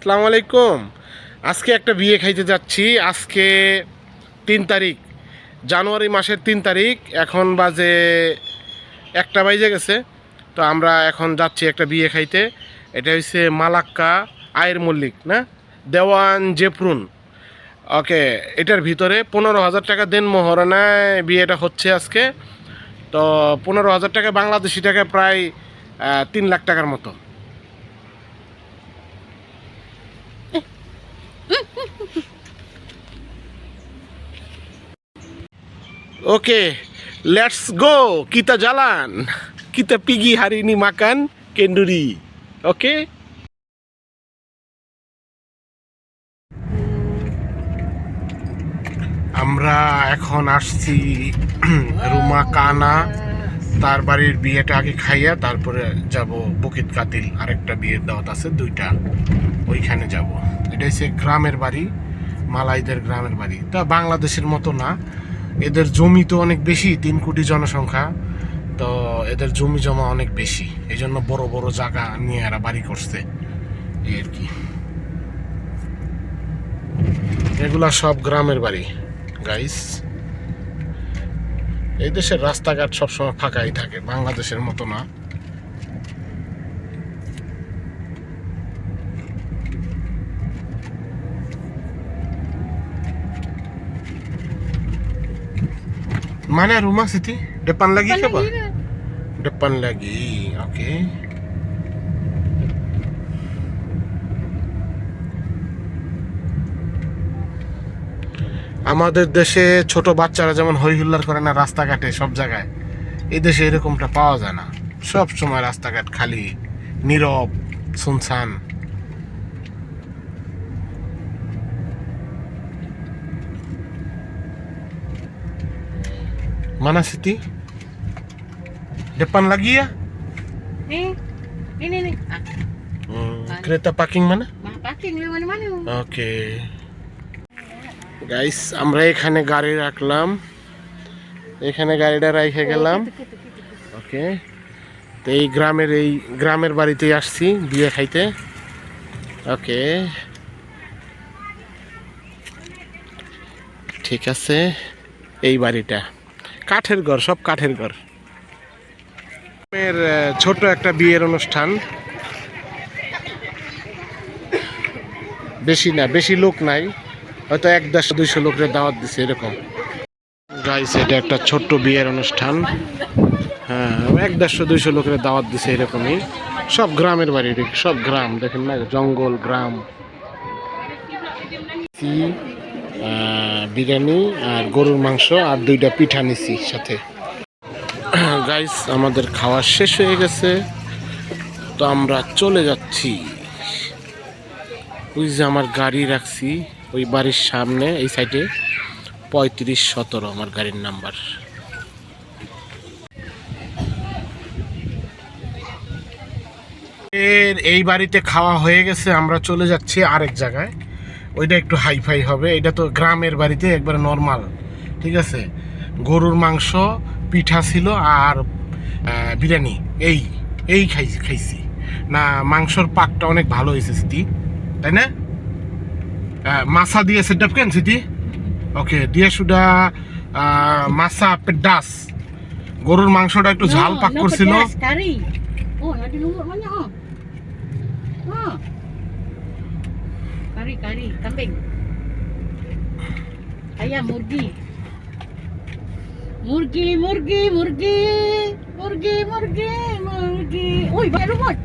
আসসালামু আলাইকুম। আজকে একটা বিয়ে খাইতে যাচ্ছি। আজকে 3 তারিখ, জানুয়ারি মাসের 3 তারিখ। এখন বাজে 1টা বাজে গেছে। তো আমরা এখন যাচ্ছি একটা বিয়ে খাইতে। এটা হচ্ছে মালাক্কা আয়ের মল্লিক না, দেওয়ান জেফরুন। ওকে, এটার ভিতরে 15,000 টাকা দেন মোহরানায় বিয়েটা হচ্ছে আজকে। তো 15,000 টাকা বাংলাদেশি টাকা প্রায় 3 লাখ টাকার মতো। Oke, let's go. Kita jalan. Kita pergi hari ini makan kenduri. Oke? আমরা এখন আসছি রুমা কানা, তার বাড়ির বিয়েটা আগে খাইয়া তারপরে যাব বুকিত কাতিল। আরেকটা বিয়ের দাওয়াত আছে, 2টা, ওইখানে যাব। এটা হচ্ছে গ্রামের বাড়ি, মালাইদের গ্রামের বাড়ি। তা বাংলাদেশের মতো না, এদের জমি তো অনেক বেশি, 3 কোটি জনসংখ্যা। তো এদের জমি জমা অনেক বেশি, এই জন্য বড় বড় জায়গা নিয়ে এরা বাড়ি করছে এই আর কি। এগুলা সব গ্রামের বাড়ি গাইস। এই দেশের রাস্তাঘাট সবসময় ফাঁকাই থাকে, বাংলাদেশের মতো না। Mana rumah Siti? Depan lagi ke apa? Depan lagi, oke. আমাদের দেশে ছোট বাচ্চারা যেমন হই হুল্লার করে না রাস্তাঘাটে সব জায়গায়, এই দেশে এরকমটা পাওয়া যায় না। সব সময় রাস্তাঘাট খালি, নীরব, শুনশান। Mana Siti? Depan lagi ya? Ini. Kereta parking mana? Parking di mana-mana. Okay guys, আমরা এখানে গাড়ি রাখলাম, এখানে গাড়িটা রেখে গেলাম। ওকে, তো এই গ্রামের বাড়িতেই আসছি বিয়ে খাইতে। ওকে, ঠিক আছে। এই বাড়িটা কাঠের ঘর, সব কাঠের ঘর। ছোট একটা বিয়ের অনুষ্ঠান, বেশি না, বেশি লোক নাই, হয়তো 100-200 লোকের দাওয়াত দিছে এরকম। গাইস, এটা একটা ছোট্ট বিয়ের অনুষ্ঠান। হ্যাঁ, 100-200 লোকের দাওয়াত দিছে এরকমই। সব গ্রামের বাড়ি, সব গ্রাম, দেখেন না, জঙ্গল গ্রাম। বিরিয়ানি আর গরুর মাংস আর 2টা পিঠা নিছি সাথে। গাইস, আমাদের খাওয়া শেষ হয়ে গেছে, তো আমরা চলে যাচ্ছি। ওই যে আমার গাড়ি রাখছি ওই বাড়ির সামনে, এই সাইডে 3517 আমার গাড়ির নাম্বার। এই বাড়িতে খাওয়া হয়ে গেছে, আমরা চলে যাচ্ছি আরেক জায়গায়। ওইটা একটু হাইফাই হবে, এটা তো গ্রামের বাড়িতে একবারে নর্মাল। ঠিক আছে, গরুর মাংস, পিঠা ছিল আর বিরিয়ানি, এই খাইছি না। মাংসর পাকটা অনেক ভালো হয়েছে সিটি, তাই না? মাছা দিয়ে সেটআপ কেন সিটি? ওকে, দিয়ে সুদা মাছা পেডাস। গরুর মাংসটা একটু ঝাল পাক করছিল। Kari kambing. Ayam murgi. Oi, banyak lumut.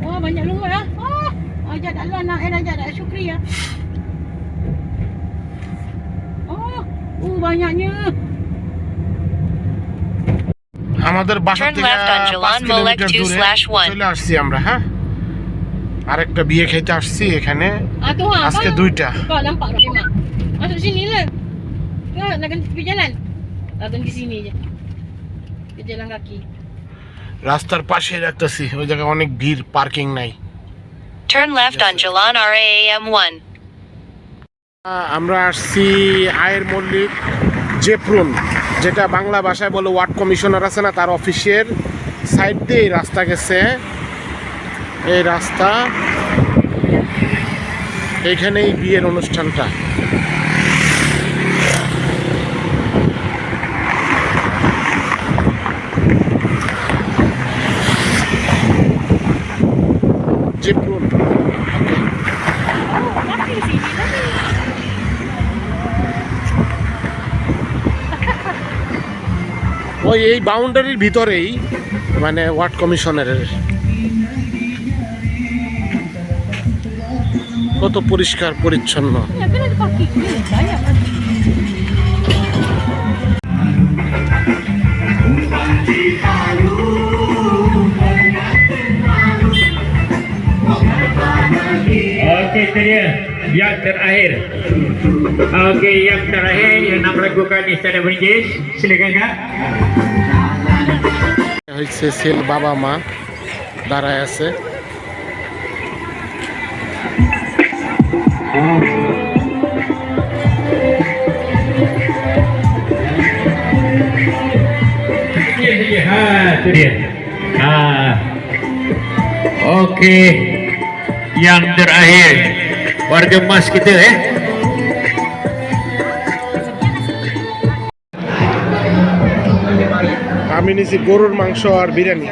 Oh, banyak lumut ah. Oh, ajak Allah nak ajak Syukri ya. Oh, banyaknya. আমাদের বাসা থেকে 5 কিলোমিটার দূরে চলে আসছি আমরা। হ্যাঁ, আরেকটা বিয়ে খেতে আসছি এখানে আজকে 2টা। Nampak tak mak? Masuk sini lah. Nak pergi jalan. Datang di sini je. Ke jalan kaki. রাস্তার পাশে রাখতেছি, ওই জায়গায় অনেক ভিড়, পার্কিং নাই। Turn left on Jalan RAM1. আমরা আসছি আয়ের মল্লিক জেফরুন, যেটা বাংলা ভাষায় বলে ওয়ার্ড কমিশনার আছে না, তার অফিসের সাইড দিয়ে রাস্তা গেছে। এই রাস্তা, এইখানেই বিয়ের অনুষ্ঠানটা। জিপ্রুন। ওই এই বাউন্ডারির ভিতরেই মানে ওয়ার্ড কমিশনারের। কত পরিষ্কার পরিচ্ছন্ন। Oke, itu dia yang terakhir. Oke, yang terakhir yang nak melakukan istana berjis, silakan Kak. হয়েছে সেল বাবা মা দাঁড়ায় আছে। Ha, itu dia. Oke, yang terakhir warga emas kita আমি নিছি গরুর মাংস আর বিরিয়ানি।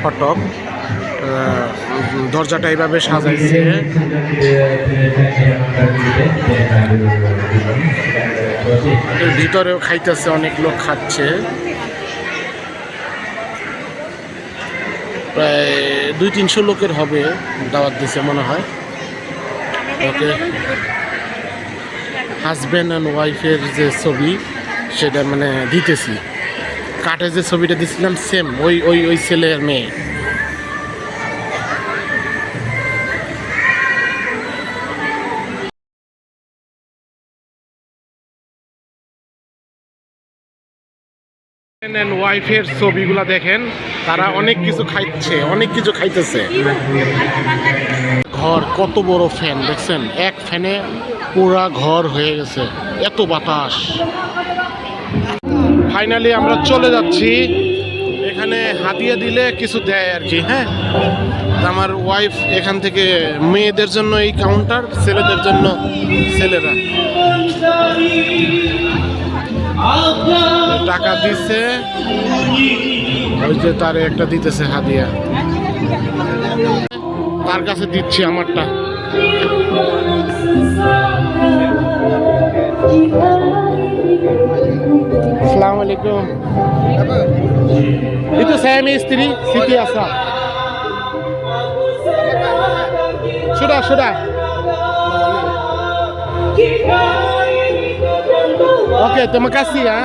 ফটক দরজাটা এইভাবে সাজাইছে। এর ভিতরেও খাইতেছে, অনেক লোক খাচ্ছে। প্রায় 200-300 লোকের হবে দাওয়াত দিছে মনে হয়। ওকে, হাজব্যান্ড অ্যান্ড ওয়াইফের যে ছবি সেটা মানে দিতেছি। কাঠে যে ছবিটা দিছিলাম সেম ওই ওই ওই ছেলে আর মেয়ে। ওয়াইফের ছবিগুলা দেখেন, তারা অনেক কিছু খাইছে, অনেক কিছু খাইতেছে। ঘর কত বড় ফ্যান দেখছেন, এক ফ্যানে পুরা ঘর হয়ে গেছে, এত বাতাস। ফাইনালি আমরা চলে যাচ্ছি। এখানে হাদিয়া দিলে কিছু দেয় আর কি। হ্যাঁ, আমার ওয়াইফ এখান থেকে মেয়েদের জন্য এই কাউন্টার, ছেলেদের জন্য ছেলেরা টাকা দিচ্ছে। ওই যে তার একটা দিতেছে হাদিয়া, তার কাছে দিচ্ছি আমারটা। আসসালামু আলাইকুম। Itu saya istri Siti Asa. Sudah. Oke, terima kasih ya.